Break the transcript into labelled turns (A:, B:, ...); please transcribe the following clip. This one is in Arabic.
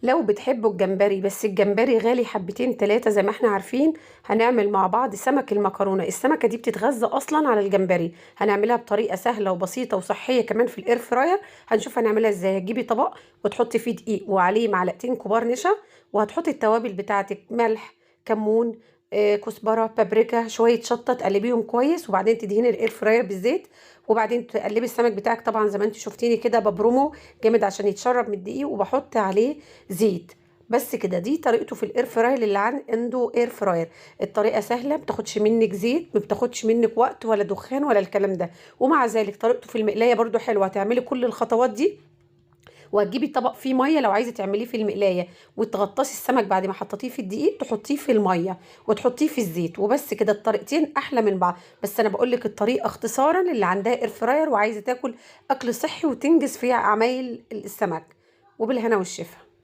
A: لو بتحبوا الجمبري بس الجمبري غالي حبتين تلاتة زي ما احنا عارفين، هنعمل مع بعض سمك المكرونة. السمكة دي بتتغذى اصلا على الجمبري، هنعملها بطريقة سهلة وبسيطة وصحية كمان في الاير فراير. هنشوف هنعملها ازاي. هتجيبي طبق وتحطي فيه دقيق وعليه معلقتين كبار نشا، وهتحطي التوابل بتاعتك: ملح، كمون، كزبرة، بابريكا، شوية شطة، تقلبيهم كويس وبعدين تدهني الاير فراير بالزيت. وبعدين تقلبي السمك بتاعك طبعا زي ما انت شفتيني كده، ببرمه جامد عشان يتشرب من الدقيق، وبحط عليه زيت. بس كده، دي طريقته في الاير فراير اللي عنده اير فراير. الطريقه سهله، ما بتاخدش منك زيت، ما بتاخدش منك وقت ولا دخان ولا الكلام ده. ومع ذلك طريقته في المقلايه برضو حلوه. هتعملي كل الخطوات دي وهتجيبي طبق فيه ميه لو عايزه تعمليه في المقلايه، وتغطسي السمك بعد ما حطيتيه في الدقيق، تحطيه في الميه وتحطيه في الزيت. وبس كده، الطريقتين احلى من بعض. بس انا بقول لك الطريقه اختصارا اللي عندها اير فراير وعايزه تاكل اكل صحي وتنجز فيها عمايل السمك. وبالهنا والشفا.